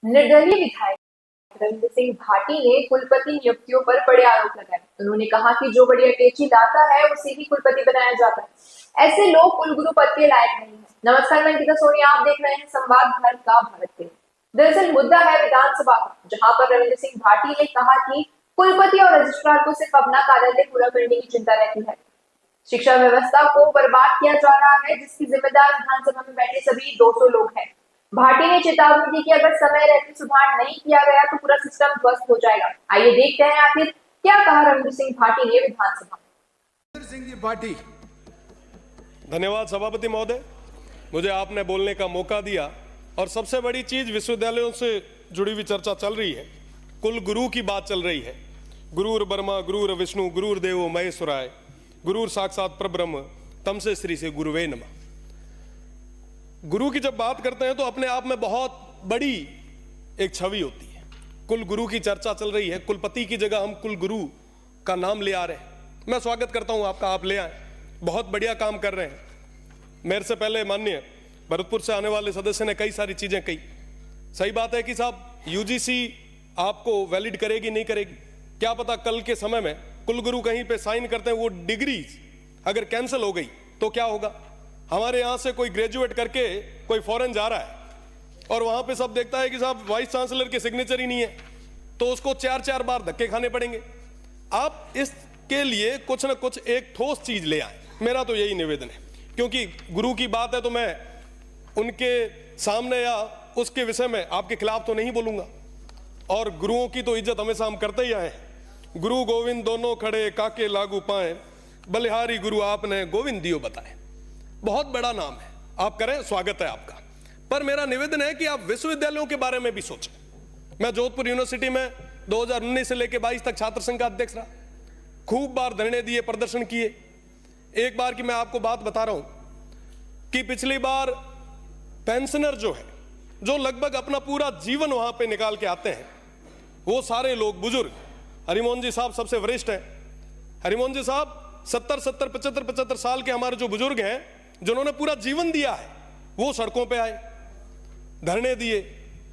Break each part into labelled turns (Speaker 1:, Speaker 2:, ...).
Speaker 1: निर्दलीय विधायक रविंद्र सिंह भाटी ने कुलपति नियुक्तियों पर बड़े आरोप लगाए। उन्होंने कहा कि जो बड़ी अटैची लाता है उसे ही कुलपति बनाया जाता है। ऐसे लोग कुलगुरु पद के लायक नहीं है। नमस्कार, मैं अंकिता सोनिया, आप देख रहे हैं संवाद भारत का भारत टीवी। दरअसल मुद्दा है विधानसभा का, जहां पर रविंद्र सिंह भाटी ने कहा कि कुलपति और रजिस्ट्रार को सिर्फ अपना कार्यालय पूरा करने की चिंता रहती है। शिक्षा व्यवस्था को बर्बाद किया जा रहा है, जिसकी जिम्मेदार विधानसभा में बैठे सभी 200 लोग हैं। भाटी ने चेतावनी दी कि अगर समय रहते सुधार नहीं किया गया तो पूरा सिस्टम ध्वस्त हो जाएगा। आइए देखते हैं आखिर क्या कहा रविंद्र सिंह भाटी ने विधानसभा में।
Speaker 2: रविंद्र सिंह जी भाटी।
Speaker 3: धन्यवाद सभापति महोदय, मुझे आपने बोलने का मौका दिया। और सबसे बड़ी चीज, विश्वविद्यालयों से जुड़ी हुई चर्चा चल रही है, कुल गुरु की बात चल रही है। गुरुर ब्रह्मा गुरुर विष्णु गुरुर्देवो महेश्वराय गुरुर साक्षात परब्रह्म तमसे श्री से गुरुवे नमः। गुरु की जब बात करते हैं तो अपने आप में बहुत बड़ी एक छवि होती है। कुल गुरु की चर्चा चल रही है, कुलपति की जगह हम कुल गुरु का नाम ले आ रहे हैं। मैं स्वागत करता हूं आपका, आप ले आए, बहुत बढ़िया काम कर रहे हैं। मेरे से पहले माननीय भरतपुर से आने वाले सदस्य ने कई सारी चीजें कही। सही बात है कि साहब यूजीसी आपको वैलिड करेगी नहीं करेगी, क्या पता कल के समय में कुलगुरु कहीं पे साइन करते हैं, वो डिग्री अगर कैंसिल हो गई तो क्या होगा। हमारे यहां से कोई ग्रेजुएट करके कोई फॉरेन जा रहा है और वहां पे सब देखता है कि साहब वाइस चांसलर के सिग्नेचर ही नहीं है, तो उसको 4-4 बार धक्के खाने पड़ेंगे। आप इसके लिए कुछ ना कुछ एक ठोस चीज ले आए, मेरा तो यही निवेदन है। क्योंकि गुरु की बात है तो मैं उनके सामने या उसके विषय में आपके खिलाफ तो नहीं बोलूंगा। और गुरुओं की तो इज्जत हमेशा हम करते ही आए हैं। गुरु गोविंद दोनों खड़े काके लागू पाए, बलिहारी गुरु आपने गोविंद दियो बताए। बहुत बड़ा नाम है, आप करें, स्वागत है आपका। पर मेरा निवेदन है कि आप विश्वविद्यालयों के बारे में भी सोचें। मैं जोधपुर यूनिवर्सिटी में 2019 से लेकर 22 तक छात्र संघ का अध्यक्ष रहा, खूब बार धरने दिए, प्रदर्शन किए। एक बार की मैं आपको बात बता रहा हूं कि पिछली बार पेंशनर जो है, जो लगभग अपना पूरा जीवन वहां पे निकाल के आते हैं, वो सारे लोग बुजुर्ग, हरिमोहन जी साहब सबसे वरिष्ठ हैं। हरिमोहन जी साहब 70, 75 साल के हमारे जो बुजुर्ग हैं, जिन्होंने पूरा जीवन दिया है, वो सड़कों पे आए, धरने दिए।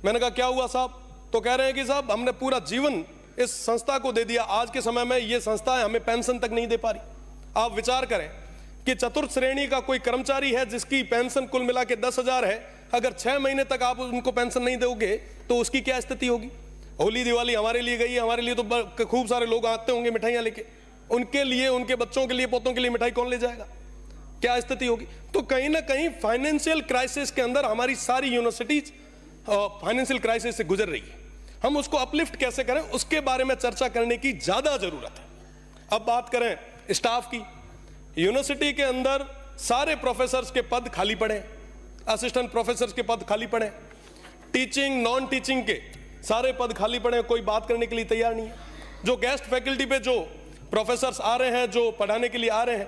Speaker 3: मैंने कहा क्या हुआ साहब? तो कह रहे हैं कि साहब हमने पूरा जीवन इस संस्था को दे दिया, आज के समय में ये संस्था हमें पेंशन तक नहीं दे पा रही। आप विचार करें कि चतुर्थ श्रेणी का कोई कर्मचारी है जिसकी पेंशन कुल मिला के 10,000 है, अगर 6 महीने तक आप उनको पेंशन नहीं दोगे तो उसकी क्या स्थिति होगी। होली दिवाली हमारे लिए गई है, हमारे लिए तो खूब सारे लोग आते होंगे मिठाइयां लेके, उनके लिए, उनके बच्चों के लिए, पोतों के लिए मिठाई कौन ले जाएगा, क्या स्थिति होगी। तो कहीं ना कहीं फाइनेंशियल क्राइसिस के अंदर हमारी सारी यूनिवर्सिटीज फाइनेंशियल क्राइसिस से गुजर रही है। हम उसको अपलिफ्ट कैसे करें, उसके बारे में चर्चा करने की ज्यादा जरूरत है। अब बात करें स्टाफ की, यूनिवर्सिटी के अंदर सारे प्रोफेसर्स के पद खाली पड़े, असिस्टेंट प्रोफेसर्स के पद खाली पड़े, टीचिंग नॉन टीचिंग के सारे पद खाली पड़े, कोई बात करने के लिए तैयार नहीं है। जो गेस्ट फैकल्टी पे जो प्रोफेसर्स आ रहे हैं, जो पढ़ाने के लिए आ रहे हैं,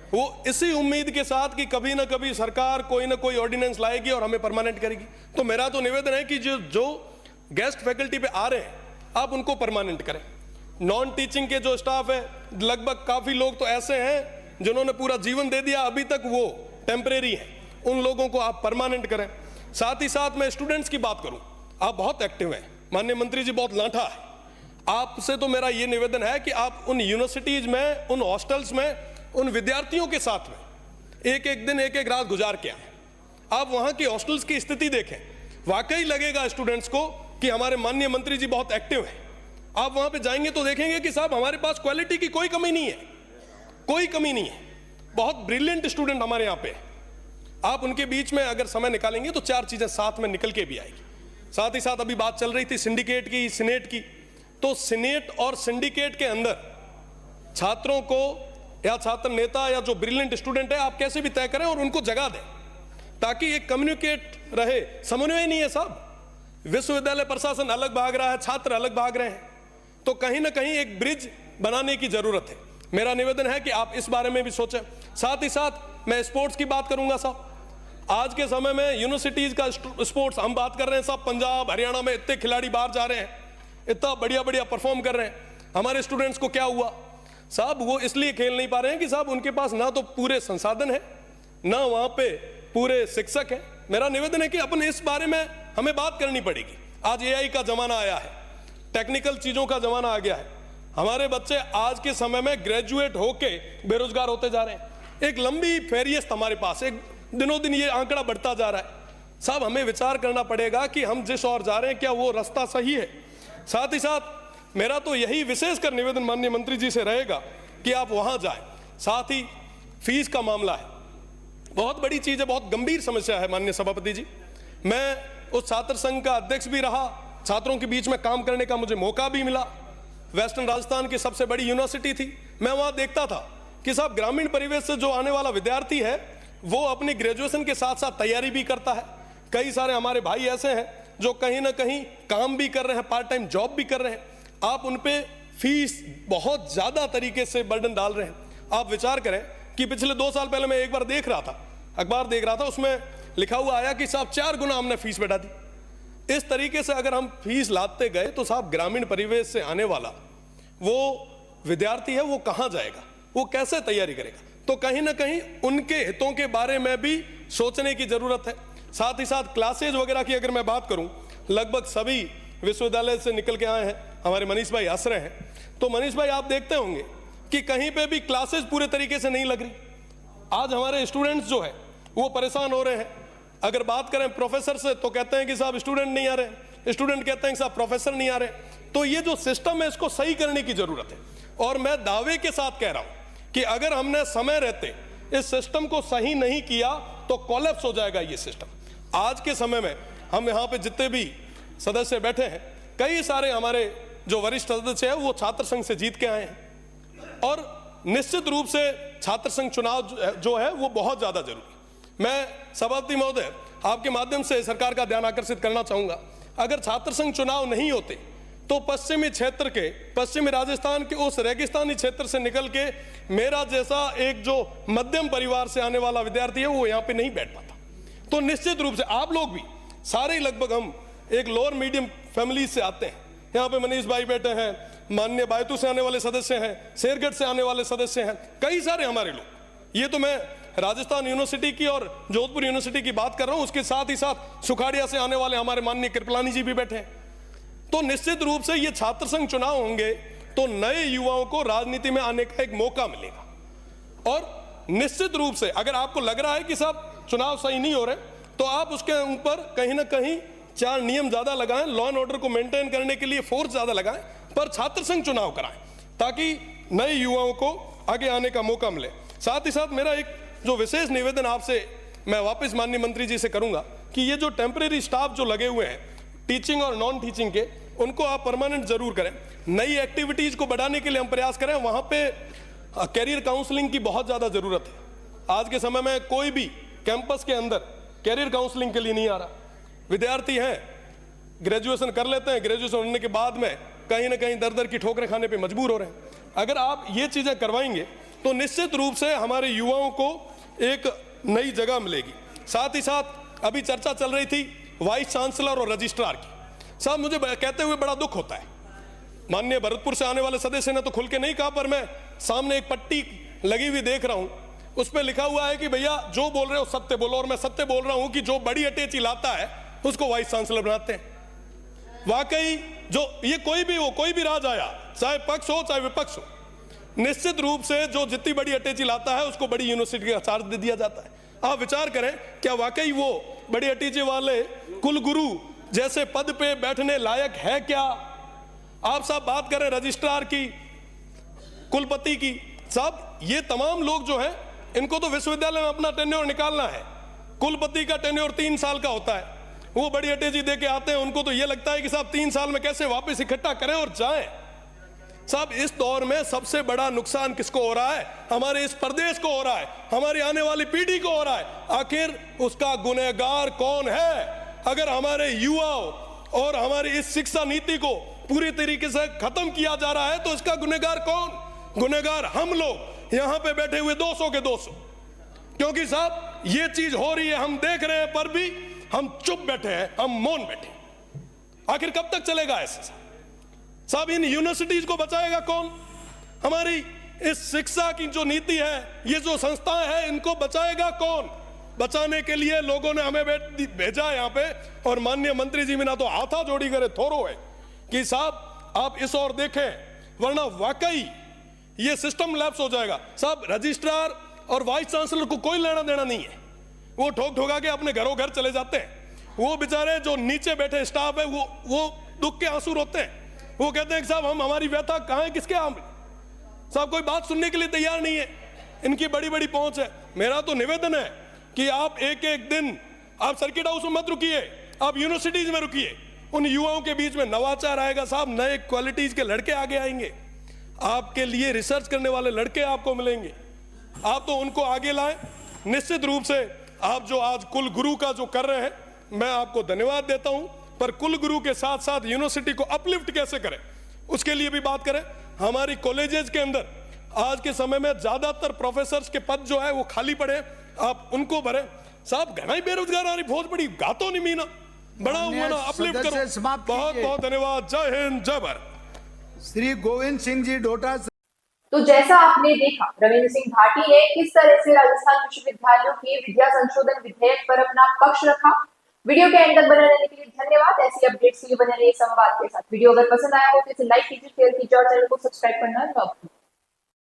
Speaker 3: वो इसी उम्मीद के साथ कि कभी ना कभी सरकार कोई ना कोई ऑर्डिनेंस लाएगी और हमें परमानेंट करेगी। तो मेरा तो निवेदन है कि जो गेस्ट फैकल्टी पे आ रहे हैं, आप उनको परमानेंट करें। नॉन टीचिंग के जो स्टाफ है, लगभग काफी लोग तो ऐसे हैं जिन्होंने पूरा जीवन दे दिया, अभी तक वो टेम्परेरी है, उन लोगों को आप परमानेंट करें। साथ ही साथ मैं स्टूडेंट्स की बात करूं, आप बहुत एक्टिव हैं, माननीय मंत्री जी बहुत लांठा है। आपसे तो मेरा यह निवेदन है कि आप उन यूनिवर्सिटीज में, उन हॉस्टल्स में, उन विद्यार्थियों के साथ में एक एक दिन, एक एक रात गुजार के आए। आप वहां की हॉस्टल्स की स्थिति देखें, वाकई लगेगा स्टूडेंट्स को कि हमारे माननीय मंत्री जी बहुत एक्टिव हैं। आप वहां पे जाएंगे तो देखेंगे कि साहब हमारे पास क्वालिटी की कोई कमी नहीं है, कोई कमी नहीं है। बहुत ब्रिलियंट स्टूडेंट हमारे यहाँ पे। आप उनके बीच में अगर समय निकालेंगे तो 4 चीजें साथ में निकल के भी आएगी। साथ ही साथ अभी बात चल रही थी सिंडिकेट की, सीनेट की, तो सीनेट और सिंडिकेट के अंदर छात्रों को या छात्र नेता या जो ब्रिलियंट स्टूडेंट है, आप कैसे भी तय करें और उनको जगह दें, ताकि एक कम्युनिकेट रहे। समन्वय नहीं है साहब, विश्वविद्यालय प्रशासन अलग भाग रहा है, छात्र अलग भाग रहे हैं, तो कहीं ना कहीं एक ब्रिज बनाने की जरूरत है। मेरा निवेदन है कि आप इस बारे में भी सोचें। साथ ही साथ मैं स्पोर्ट्स की बात करूंगा साहब। आज के समय में यूनिवर्सिटीज का स्पोर्ट्स हम बात कर रहे हैं साहब, पंजाब हरियाणा में इतने खिलाड़ी बाहर जा रहे हैं, इतना बढ़िया बढ़िया परफॉर्म कर रहे हैं। हमारे स्टूडेंट्स को क्या हुआ साहब? वो इसलिए खेल नहीं पा रहे हैं कि साहब उनके पास ना तो पूरे संसाधन है, ना वहां पे पूरे शिक्षक हैं। मेरा निवेदन है कि अपन इस बारे में हमें बात करनी पड़ेगी। आज एआई का जमाना आया है, टेक्निकल चीजों का जमाना आ गया है। हमारे बच्चे आज के समय में ग्रेजुएट होके बेरोजगार होते जा रहे हैं। एक लंबी फेरियस्त हमारे पास, एक दिनों दिन ये आंकड़ा बढ़ता जा रहा है। साहब हमें विचार करना पड़ेगा कि हम जिस ओर जा रहे हैं क्या वो रास्ता सही है। साथ ही साथ मेरा तो यही विशेषकर निवेदन माननीय मंत्री जी से रहेगा कि आप वहां जाएं। साथ ही फीस का मामला है, बहुत बड़ी चीज है, बहुत गंभीर समस्या है माननीय सभापति जी। मैं उस छात्र संघ का अध्यक्ष भी रहा, छात्रों के बीच में काम करने का मुझे मौका भी मिला। वेस्टर्न राजस्थान की सबसे बड़ी यूनिवर्सिटी थी, मैं वहां देखता था कि साहब ग्रामीण परिवेश से जो आने वाला विद्यार्थी है वो अपनी ग्रेजुएशन के साथ साथ तैयारी भी करता है। कई सारे हमारे भाई ऐसे हैं जो कहीं ना कहीं काम भी कर रहे हैं, पार्ट टाइम जॉब भी कर रहे हैं। आप उन पे फीस बहुत ज्यादा तरीके से बर्डन डाल रहे हैं। आप विचार करें कि पिछले 2 साल पहले मैं एक बार देख रहा था, अखबार देख रहा था, उसमें लिखा हुआ आया कि साहब 4 गुना हमने फीस बढ़ा दी। इस तरीके से अगर हम फीस लाते गए तो साहब ग्रामीण परिवेश से आने वाला वो विद्यार्थी है वो कहां जाएगा, वो कैसे तैयारी करेगा। तो कहीं ना कहीं उनके हितों के बारे में भी सोचने की जरूरत है। साथ ही साथ क्लासेज वगैरह की अगर मैं बात करूं, लगभग सभी विश्वविद्यालय से निकल के आए हैं, हमारे मनीष भाई हंस रहे हैं। तो मनीष भाई आप देखते होंगे कि कहीं पे भी क्लासेज पूरे तरीके से नहीं लग रही। आज हमारे स्टूडेंट्स जो है वो परेशान हो रहे हैं। अगर बात करें प्रोफेसर से तो कहते हैं कि साहब स्टूडेंट नहीं आ रहे, स्टूडेंट कहते हैं कि साहब प्रोफेसर नहीं आ रहे। तो ये जो सिस्टम है इसको सही करने की जरूरत है। और मैं दावे के साथ कह रहा हूं कि अगर हमने समय रहते इस सिस्टम को सही नहीं किया तो कोलैप्स हो जाएगा ये सिस्टम। आज के समय में हम यहाँ पे जितने भी सदस्य बैठे हैं, कई सारे हमारे जो वरिष्ठ सदस्य हैं वो छात्र संघ से जीत के आए हैं और निश्चित रूप से छात्र संघ चुनाव जो है वो बहुत ज्यादा जरूरी। मैं सभापति महोदय आपके माध्यम से सरकार का ध्यान आकर्षित करना चाहूंगा, अगर छात्र संघ चुनाव नहीं होते तो पश्चिमी क्षेत्र के, पश्चिमी राजस्थान के उस रेगिस्तानी क्षेत्र से निकल के मेरा जैसा एक जो मध्यम परिवार से आने वाला विद्यार्थी है वो यहाँ पे नहीं बैठ पाता। तो निश्चित रूप से आप लोग भी सारे लगभग हम एक लोअर मीडियम फैमिली से आते हैं। यहाँ पे मनीष भाई बैठे हैं, माननीय बायतू से आने वाले सदस्य हैं, शेरगढ़ से आने वाले सदस्य हैं, कई सारे हमारे लोग। ये तो मैं राजस्थान यूनिवर्सिटी की और जोधपुर यूनिवर्सिटी की बात कर रहा हूं, उसके साथ ही साथ सुखाड़िया से आने वाले हमारे माननीय कृपलानी जी भी बैठे हैं। तो निश्चित रूप से ये छात्र संघ चुनाव होंगे तो नए युवाओं को राजनीति में आने का एक मौका मिलेगा। और निश्चित रूप से अगर आपको लग रहा है कि साहब चुनाव सही नहीं हो रहे तो आप उसके ऊपर कहीं ना कहीं 4 नियम ज्यादा लगाएं, लॉ एंड ऑर्डर को मेंटेन करने के लिए फोर्स ज्यादा लगाएं, पर छात्र संघ चुनाव कराएं ताकि नए युवाओं को आगे आने का मौका मिले। साथ ही साथ मेरा एक जो विशेष निवेदन आपसे मैं वापस माननीय मंत्री जी से करूंगा कि ये जो टेम्परेरी स्टाफ जो लगे हुए हैं टीचिंग और नॉन टीचिंग के, उनको आप परमानेंट जरूर करें। नई एक्टिविटीज को बढ़ाने के लिए हम प्रयास करें। वहां पे कैरियर काउंसलिंग की बहुत ज्यादा जरूरत है। आज के समय में कोई भी कैंपस के अंदर कैरियर काउंसलिंग के लिए नहीं आ रहा। विद्यार्थी हैं, ग्रेजुएशन कर लेते हैं, ग्रेजुएशन होने के बाद में कहीं ना कहीं दर दर की ठोकरें खाने पे मजबूर हो रहे हैं। अगर आप ये चीजें करवाएंगे तो निश्चित रूप से हमारे युवाओं को एक नई जगह मिलेगी। साथ ही साथ अभी चर्चा चल रही थी वाइस चांसलर और रजिस्ट्रार की। साहब मुझे कहते हुए बड़ा दुख होता है, माननीय भरतपुर से आने वाले सदस्य ने तो खुल के नहीं कहा, पर मैं सामने एक पट्टी लगी हुई देख रहा हूं, उस पर लिखा हुआ है कि भैया जो बोल रहे हो सत्य बोलो। और मैं सत्य बोल रहा हूं कि जो बड़ी अटैची लाता है उसको वाइस चांसलर बनाते हैं। वाकई जो ये कोई भी हो, कोई भी राज आया, चाहे पक्ष हो चाहे विपक्ष हो, निश्चित रूप से जो जितनी बड़ी अटैची लाता है उसको बड़ी यूनिवर्सिटी का चार्ज दे दिया जाता है। आप विचार करें क्या वाकई वो बड़ी अटैची वाले कुलगुरु जैसे पद पे बैठने लायक है क्या? आप साहब बात करें रजिस्ट्रार की, कुलपति की, साहब ये तमाम लोग जो हैं इनको तो विश्वविद्यालय में अपना टेन्योर निकालना है। कुलपति का टेन्योर 3 साल का होता है, वो बड़ी अटैची दे के आते हैं, उनको तो ये लगता है कि साहब 3 साल में कैसे वापस इकट्ठा करें और जाएं। साहब इस दौर में सबसे बड़ा नुकसान किसको हो रहा है? हमारे इस प्रदेश को हो रहा है, हमारी आने वाली पीढ़ी को हो रहा है। आखिर उसका गुनहगार कौन है? अगर हमारे युवाओं और हमारी इस शिक्षा नीति को पूरी तरीके से खत्म किया जा रहा है तो इसका गुनहगार कौन? गुनहगार हम लोग यहां पे बैठे हुए 200 के 200। क्योंकि साहब ये चीज हो रही है, हम देख रहे हैं, पर भी हम चुप बैठे हैं, हम मौन बैठे। आखिर कब तक चलेगा ऐसे? साहब इन यूनिवर्सिटीज को बचाएगा कौन? हमारी इस शिक्षा की जो नीति है, ये जो संस्थाएं हैं, इनको बचाएगा कौन? बचाने के लिए लोगों ने हमें भेजा यहाँ पे, और माननीय मंत्री जी बिना तो हाथा जोड़ी करे थोरो है कि साहब आप इस ओर देखें, वरना वाकई ये सिस्टम लैप्स हो जाएगा। साहब रजिस्ट्रार और वाइस चांसलर को कोई लेना देना नहीं है, वो ठोक ठोका के अपने घरों घर चले जाते हैं। वो बेचारे जो नीचे बैठे स्टाफ है वो दुख के आंसू रोते हैं। वो कहते हैं कि साहब हम हमारी व्यथा कहाँ है, किसके आम, साहब कोई बात सुनने के लिए तैयार नहीं है। इनकी बड़ी बड़ी पहुंच है। मेरा तो निवेदन है कि आप एक एक दिन आप सर्किट हाउस में मत रुकिए, आप यूनिवर्सिटीज में रुकिए। उन युवाओं के बीच में नवाचार आएगा साहब, नए क्वालिटीज के लड़के आगे आएंगे, आपके लिए रिसर्च करने वाले लड़के आपको मिलेंगे। आप तो उनको आगे लाएं। निश्चित रूप से आप जो आज कुल गुरु का जो कर रहे हैं, मैं आपको धन्यवाद देता हूं, पर कुल गुरु के साथ साथ यूनिवर्सिटी को अपलिफ्ट कैसे करें उसके लिए भी बात करें। हमारी कॉलेजेस के अंदर आज के समय में ज्यादातर प्रोफेसर्स के पद जो है वो खाली पड़े, आप उनको भरें। साहब घना ही बेरोजगार आ रही, बहुत बड़ी गातो नहीं मीना, बड़ा हुआ ना, अपलिफ्ट करो। बहुत बहुत धन्यवाद। जय हिंद, जय भारत।
Speaker 2: श्री गोविंद सिंह जी डोटा।
Speaker 1: तो जैसा आपने देखा, रविंद्र सिंह भाटी ने किस तरह से राजस्थान विश्वविद्यालयों के विद्या संशोधन विधेयक पर अपना पक्ष रखा। वीडियो के एंड तक बने रहने के लिए धन्यवाद। ऐसी अपडेट्स के लिए बने रहिए संवाद के साथ। वीडियो अगर पसंद आया हो तो इसे लाइक कीजिए, शेयर कीजिए और चैनल को सब्सक्राइब करना न भूलिए।